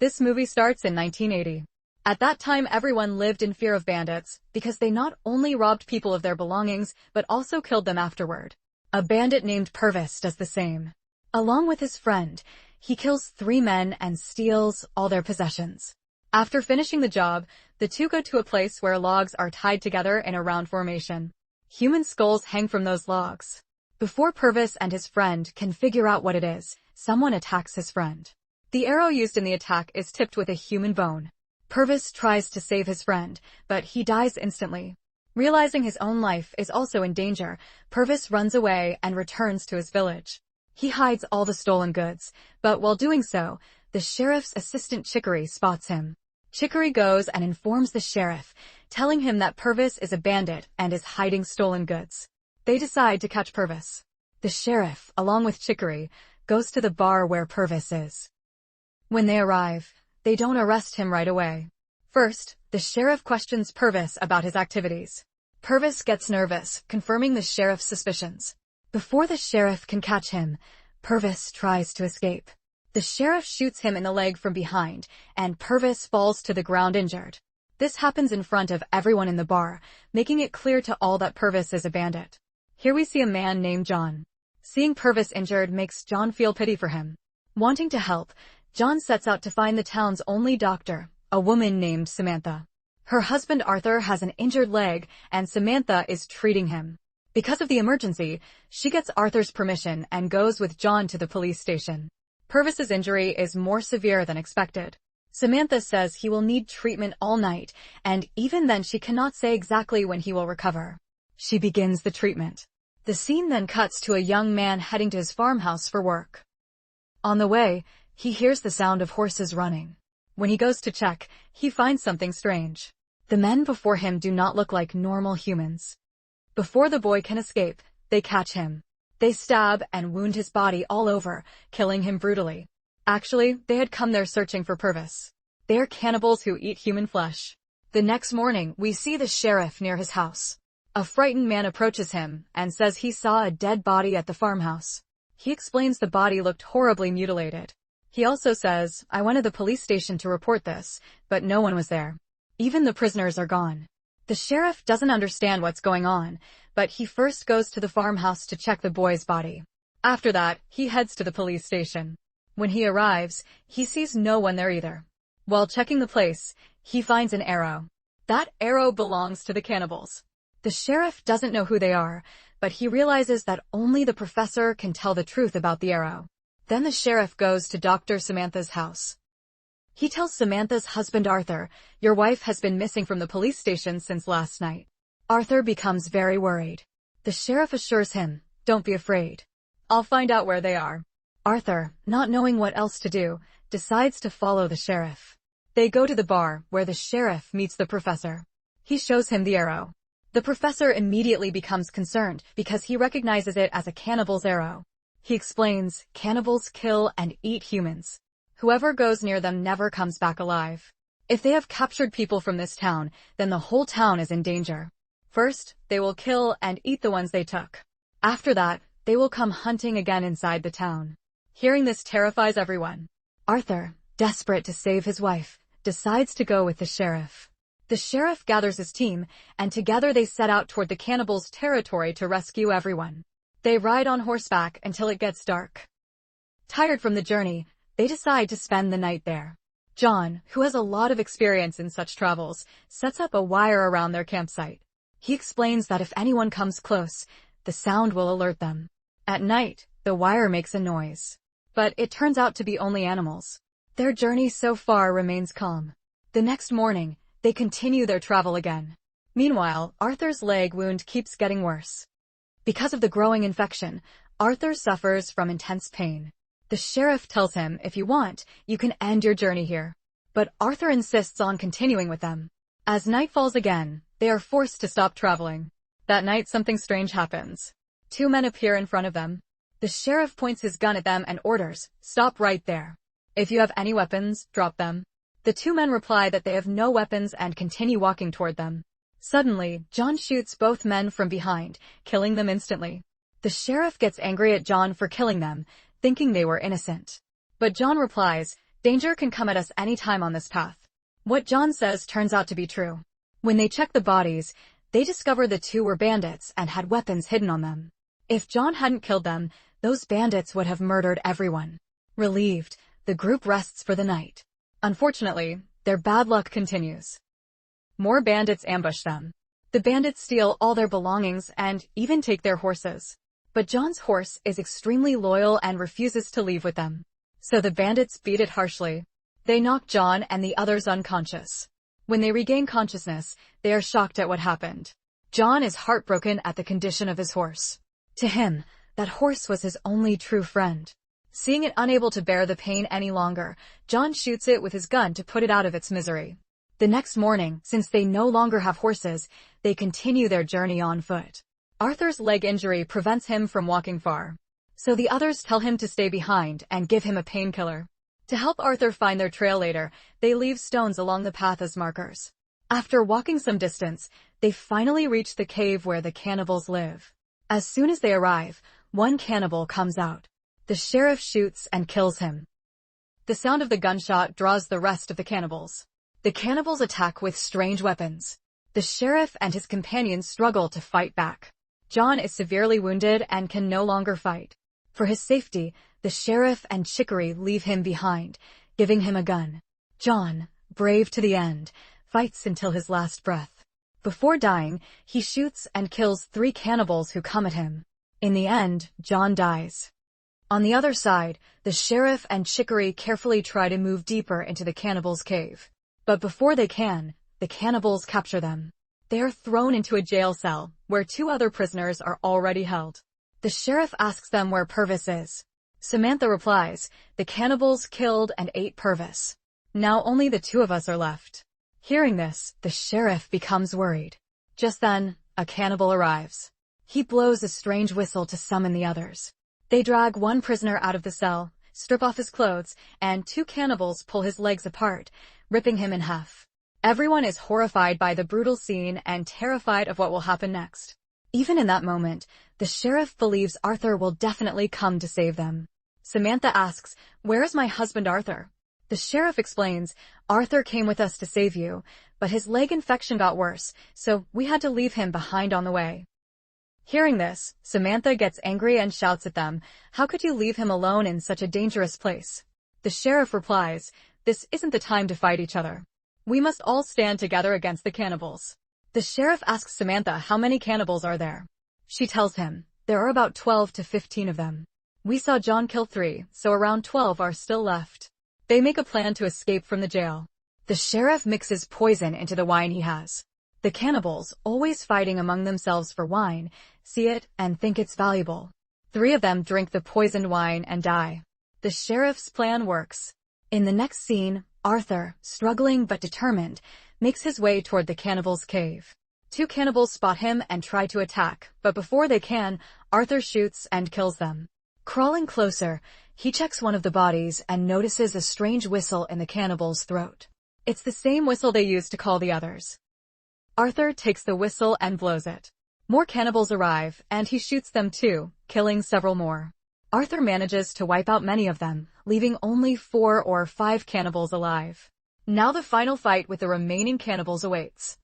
This movie starts in 1980. At that time, everyone lived in fear of bandits because they not only robbed people of their belongings, but also killed them afterward. A bandit named Purvis does the same. Along with his friend, he kills 3 men and steals all their possessions. After finishing the job, the two go to a place where logs are tied together in a round formation. Human skulls hang from those logs. Before Purvis and his friend can figure out what it is, someone attacks his friend. The arrow used in the attack is tipped with a human bone. Purvis tries to save his friend, but he dies instantly. Realizing his own life is also in danger, Purvis runs away and returns to his village. He hides all the stolen goods, but while doing so, the sheriff's assistant Chicory spots him. Chicory goes and informs the sheriff, telling him that Purvis is a bandit and is hiding stolen goods. They decide to catch Purvis. The sheriff, along with Chicory, goes to the bar where Purvis is. When they arrive, they don't arrest him right away. First, the sheriff questions Purvis about his activities. Purvis gets nervous, confirming the sheriff's suspicions. Before the sheriff can catch him, Purvis tries to escape. The sheriff shoots him in the leg from behind, and Purvis falls to the ground injured. This happens in front of everyone in the bar, making it clear to all that Purvis is a bandit. Here we see a man named John. Seeing Purvis injured makes John feel pity for him. Wanting to help, John sets out to find the town's only doctor, a woman named Samantha. Her husband Arthur has an injured leg, and Samantha is treating him. Because of the emergency, she gets Arthur's permission and goes with John to the police station. Purvis's injury is more severe than expected. Samantha says he will need treatment all night, and even then she cannot say exactly when he will recover. She begins the treatment. The scene then cuts to a young man heading to his farmhouse for work. On the way, he hears the sound of horses running. When he goes to check, he finds something strange. The men before him do not look like normal humans. Before the boy can escape, they catch him. They stab and wound his body all over, killing him brutally. Actually, they had come there searching for Purvis. They are cannibals who eat human flesh. The next morning, we see the sheriff near his house. A frightened man approaches him and says he saw a dead body at the farmhouse. He explains the body looked horribly mutilated. He also says, "I went to the police station to report this, but no one was there. Even the prisoners are gone." The sheriff doesn't understand what's going on, but he first goes to the farmhouse to check the boy's body. After that, he heads to the police station. When he arrives, he sees no one there either. While checking the place, he finds an arrow. That arrow belongs to the cannibals. The sheriff doesn't know who they are, but he realizes that only the professor can tell the truth about the arrow. Then the sheriff goes to Dr. Samantha's house. He tells Samantha's husband Arthur, "Your wife has been missing from the police station since last night." Arthur becomes very worried. The sheriff assures him, "Don't be afraid. I'll find out where they are." Arthur, not knowing what else to do, decides to follow the sheriff. They go to the bar, where the sheriff meets the professor. He shows him the arrow. The professor immediately becomes concerned because he recognizes it as a cannibal's arrow. He explains, "Cannibals kill and eat humans. Whoever goes near them never comes back alive. If they have captured people from this town, then the whole town is in danger. First, they will kill and eat the ones they took. After that, they will come hunting again inside the town." Hearing this terrifies everyone. Arthur, desperate to save his wife, decides to go with the sheriff. The sheriff gathers his team, and together they set out toward the cannibals' territory to rescue everyone. They ride on horseback until it gets dark. Tired from the journey, they decide to spend the night there. John, who has a lot of experience in such travels, sets up a wire around their campsite. He explains that if anyone comes close, the sound will alert them. At night, the wire makes a noise. But it turns out to be only animals. Their journey so far remains calm. The next morning, they continue their travel again. Meanwhile, Arthur's leg wound keeps getting worse. Because of the growing infection, Arthur suffers from intense pain. The sheriff tells him, "If you want, you can end your journey here." But Arthur insists on continuing with them. As night falls again, they are forced to stop traveling. That night, something strange happens. 2 men appear in front of them. The sheriff points his gun at them and orders, "Stop right there. If you have any weapons, drop them." The 2 men reply that they have no weapons and continue walking toward them. Suddenly, John shoots both men from behind, killing them instantly. The sheriff gets angry at John for killing them, thinking they were innocent. But John replies, Danger can come at us any time on this path. What John says turns out to be true. When they check the bodies, they discover the two were bandits and had weapons hidden on them. If John hadn't killed them, those bandits would have murdered everyone. Relieved, the group rests for the night. Unfortunately, their bad luck continues. More bandits ambush them. The bandits steal all their belongings and even take their horses. But John's horse is extremely loyal and refuses to leave with them. So the bandits beat it harshly. They knock John and the others unconscious. When they regain consciousness, they are shocked at what happened. John is heartbroken at the condition of his horse. To him, that horse was his only true friend. Seeing it unable to bear the pain any longer, John shoots it with his gun to put it out of its misery. The next morning, since they no longer have horses, they continue their journey on foot. Arthur's leg injury prevents him from walking far. So the others tell him to stay behind and give him a painkiller. To help Arthur find their trail later, they leave stones along the path as markers. After walking some distance, they finally reach the cave where the cannibals live. As soon as they arrive, one cannibal comes out. The sheriff shoots and kills him. The sound of the gunshot draws the rest of the cannibals. The cannibals attack with strange weapons. The sheriff and his companions struggle to fight back. John is severely wounded and can no longer fight. For his safety, the sheriff and Chicory leave him behind, giving him a gun. John, brave to the end, fights until his last breath. Before dying, he shoots and kills 3 cannibals who come at him. In the end, John dies. On the other side, the sheriff and Chicory carefully try to move deeper into the cannibals' cave. But before they can, the cannibals capture them. They are thrown into a jail cell, where 2 other prisoners are already held. The sheriff asks them where Purvis is. Samantha replies, "The cannibals killed and ate Purvis. Now only the 2 of us are left." Hearing this, the sheriff becomes worried. Just then, a cannibal arrives. He blows a strange whistle to summon the others. They drag one prisoner out of the cell, strip off his clothes, and 2 cannibals pull his legs apart, ripping him in half. Everyone is horrified by the brutal scene and terrified of what will happen next. Even in that moment, the sheriff believes Arthur will definitely come to save them. Samantha asks, "Where is my husband Arthur?" The sheriff explains, "Arthur came with us to save you, but his leg infection got worse, so we had to leave him behind on the way." Hearing this, Samantha gets angry and shouts at them, "How could you leave him alone in such a dangerous place?" The sheriff replies, "This isn't the time to fight each other. We must all stand together against the cannibals." The sheriff asks Samantha how many cannibals are there. She tells him, "There are about 12 to 15 of them. We saw John kill 3, so around 12 are still left." They make a plan to escape from the jail. The sheriff mixes poison into the wine he has. The cannibals, always fighting among themselves for wine, see it and think it's valuable. 3 of them drink the poisoned wine and die. The sheriff's plan works. In the next scene, Arthur, struggling but determined, makes his way toward the cannibals' cave. 2 cannibals spot him and try to attack, but before they can, Arthur shoots and kills them. Crawling closer, he checks one of the bodies and notices a strange whistle in the cannibal's throat. It's the same whistle they used to call the others. Arthur takes the whistle and blows it. More cannibals arrive, and he shoots them too, killing several more. Arthur manages to wipe out many of them, leaving only 4 or 5 cannibals alive. Now the final fight with the remaining cannibals awaits.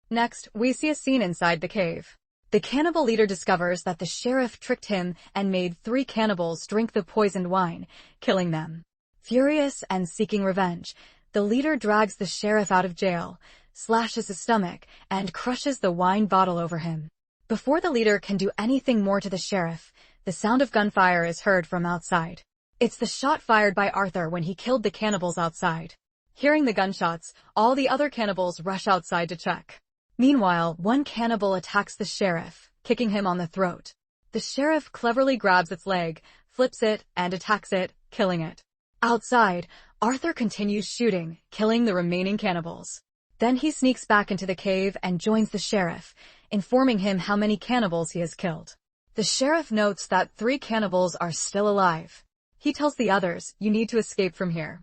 Next, we see a scene inside the cave. The cannibal leader discovers that the sheriff tricked him and made 3 cannibals drink the poisoned wine, killing them. Furious and seeking revenge, the leader drags the sheriff out of jail, slashes his stomach, and crushes the wine bottle over him. Before the leader can do anything more to the sheriff, the sound of gunfire is heard from outside. It's the shot fired by Arthur when he killed the cannibals outside. Hearing the gunshots, all the other cannibals rush outside to check. Meanwhile, one cannibal attacks the sheriff, kicking him on the throat. The sheriff cleverly grabs its leg, flips it, and attacks it, killing it. Outside, Arthur continues shooting, killing the remaining cannibals. Then he sneaks back into the cave and joins the sheriff, informing him how many cannibals he has killed. The sheriff notes that 3 cannibals are still alive. He tells the others, "You need to escape from here.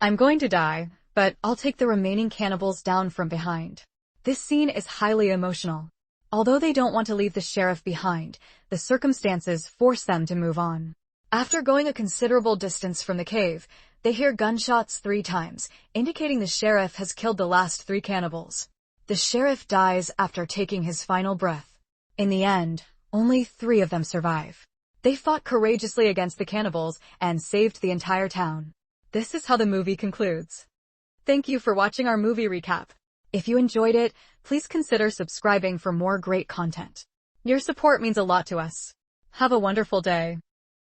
I'm going to die, but I'll take the remaining cannibals down from behind." This scene is highly emotional. Although they don't want to leave the sheriff behind, the circumstances force them to move on. After going a considerable distance from the cave, They hear gunshots 3 times, indicating the sheriff has killed the last 3 cannibals. The sheriff dies after taking his final breath. In the end, only 3 of them survive. They fought courageously against the cannibals and saved the entire town. This is how the movie concludes. Thank you for watching our movie recap. If you enjoyed it, please consider subscribing for more great content. Your support means a lot to us. Have a wonderful day.